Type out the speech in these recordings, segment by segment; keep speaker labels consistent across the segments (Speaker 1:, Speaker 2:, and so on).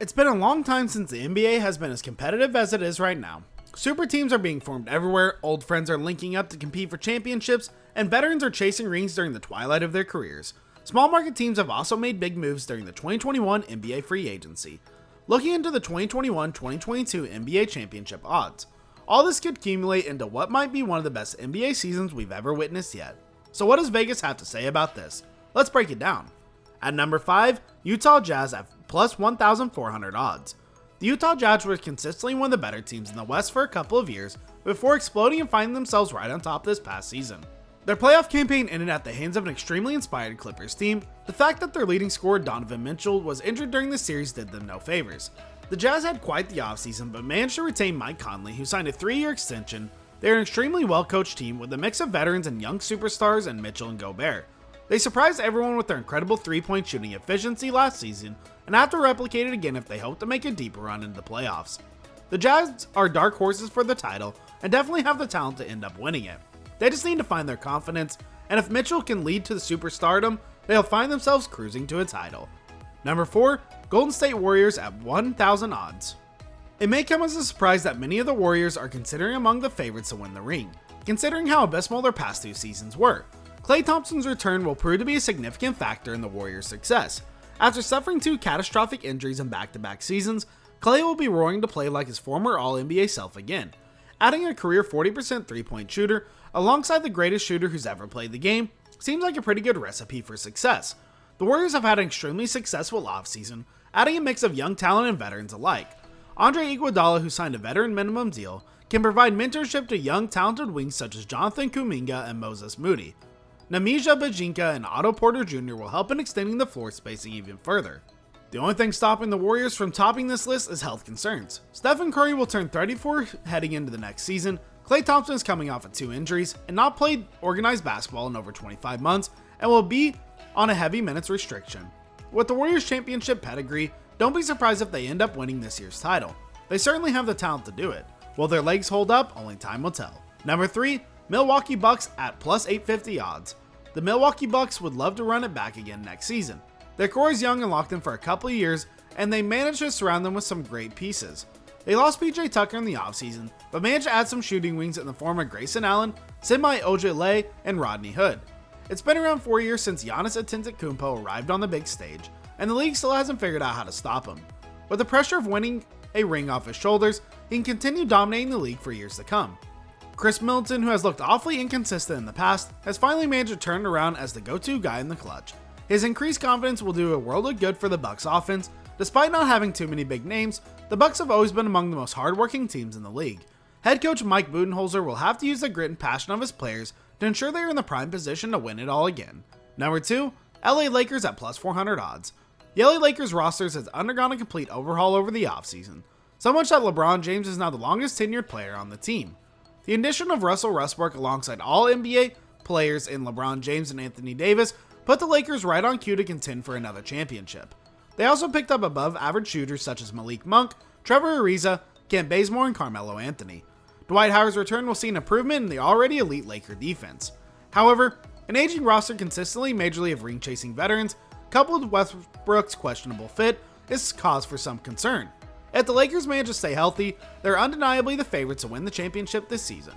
Speaker 1: It's been a long time since the NBA has been as competitive as it is right now. Super teams are being formed everywhere, old friends are linking up to compete for championships, and veterans are chasing rings during the twilight of their careers. Small market teams have also made big moves during the 2021 NBA free agency. Looking into the 2021-2022 NBA championship odds, all this could accumulate into what might be one of the best NBA seasons we've ever witnessed yet. So what does Vegas have to say about this? Let's break it down. At number 5, Utah Jazz at plus 1,400 odds. The Utah Jazz were consistently one of the better teams in the West for a couple of years before exploding and finding themselves right on top this past season. Their playoff campaign ended at the hands of an extremely inspired Clippers team. The fact that their leading scorer Donovan Mitchell was injured during the series did them no favors. The Jazz had quite the offseason but managed to retain Mike Conley, who signed a 3-year extension. They are an extremely well-coached team with a mix of veterans and young superstars in Mitchell and Gobert. They surprised everyone with their incredible 3-point shooting efficiency last season and have to replicate it again if they hope to make a deeper run into the playoffs. The Jazz are dark horses for the title and definitely have the talent to end up winning it. They just need to find their confidence, and if Mitchell can lead to the superstardom, they'll find themselves cruising to a title. Number 4, Golden State Warriors at 1,000 odds. It may come as a surprise that many of the Warriors are considering among the favorites to win the ring, considering how abysmal their past 2 seasons were. Klay Thompson's return will prove to be a significant factor in the Warriors' success. After suffering 2 catastrophic injuries in back-to-back seasons, Klay will be roaring to play like his former All-NBA self again. Adding a career 40% 3-point shooter alongside the greatest shooter who's ever played the game seems like a pretty good recipe for success. The Warriors have had an extremely successful offseason, adding a mix of young talent and veterans alike. Andre Iguodala, who signed a veteran minimum deal, can provide mentorship to young talented wings such as Jonathan Kuminga and Moses Moody. Nemanja Bjelica and Otto Porter Jr. will help in extending the floor spacing even further. The only thing stopping the Warriors from topping this list is health concerns. Stephen Curry will turn 34 heading into the next season. Klay Thompson is coming off of 2 injuries and not played organized basketball in over 25 months and will be on a heavy minutes restriction. With the Warriors championship pedigree, don't be surprised if they end up winning this year's title. They certainly have the talent to do it. Will their legs hold up? Only time will tell. Number 3, Milwaukee Bucks at plus 850 odds. The Milwaukee Bucks would love to run it back again next season. Their core is young and locked in for a couple of years, and they managed to surround them with some great pieces. They lost PJ Tucker in the offseason, but managed to add some shooting wings in the form of Grayson Allen, Semi Ojeleye, and Rodney Hood. It's been around 4 years since Giannis Antetokounmpo arrived on the big stage, and the league still hasn't figured out how to stop him. With the pressure of winning a ring off his shoulders, he can continue dominating the league for years to come. Chris Middleton, who has looked awfully inconsistent in the past, has finally managed to turn around as the go-to guy in the clutch. His increased confidence will do a world of good for the Bucks offense. Despite not having too many big names, the Bucks have always been among the most hardworking teams in the league. Head coach Mike Budenholzer will have to use the grit and passion of his players to ensure they are in the prime position to win it all again. Number 2, LA Lakers at plus 400 odds. The LA Lakers rosters has undergone a complete overhaul over the offseason, so much that LeBron James is now the longest tenured player on the team. The addition of Russell Westbrook alongside all NBA players in LeBron James and Anthony Davis put the Lakers right on cue to contend for another championship. They also picked up above average shooters such as Malik Monk, Trevor Ariza, Kent Bazemore, and Carmelo Anthony. Dwight Howard's return will see an improvement in the already elite Laker defense. However, an aging roster consistently majorly of ring-chasing veterans, coupled with Westbrook's questionable fit, is cause for some concern. If the Lakers manage to stay healthy, they're undeniably the favorites to win the championship this season.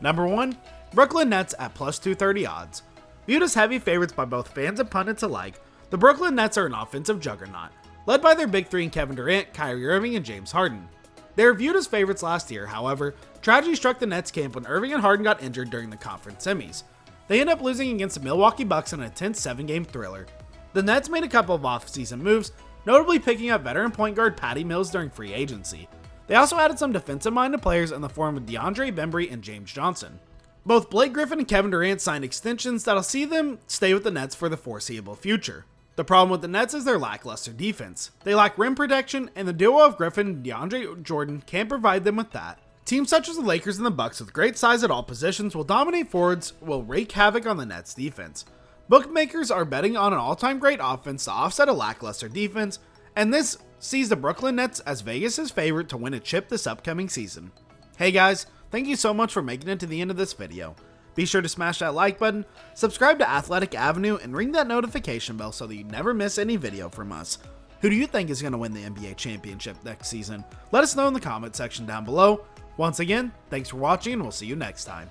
Speaker 1: Number 1, Brooklyn Nets at plus 230 odds. Viewed as heavy favorites by both fans and pundits alike, the Brooklyn Nets are an offensive juggernaut, led by their big 3 in Kevin Durant, Kyrie Irving, and James Harden. They were viewed as favorites last year, however, tragedy struck the Nets camp when Irving and Harden got injured during the conference semis. They ended up losing against the Milwaukee Bucks in a tense 7-game thriller. The Nets made a couple of off-season moves, notably picking up veteran point guard Patty Mills during free agency. They also added some defensive-minded players in the form of DeAndre Bembry and James Johnson. Both Blake Griffin and Kevin Durant signed extensions that'll see them stay with the Nets for the foreseeable future. The problem with the Nets is their lackluster defense. They lack rim protection, and the duo of Griffin and DeAndre Jordan can't provide them with that. Teams such as the Lakers and the Bucks with great size at all positions will dominate forwards, will wreak havoc on the Nets defense. Bookmakers are betting on an all-time great offense to offset a lackluster defense, and this sees the Brooklyn Nets as Vegas' favorite to win a chip this upcoming season. Hey guys, thank you so much for making it to the end of this video. Be sure to smash that like button, subscribe to Athletic Avenue, and ring that notification bell so that you never miss any video from us. Who do you think is going to win the NBA championship next season? Let us know in the comment section down below. Once again, thanks for watching and we'll see you next time.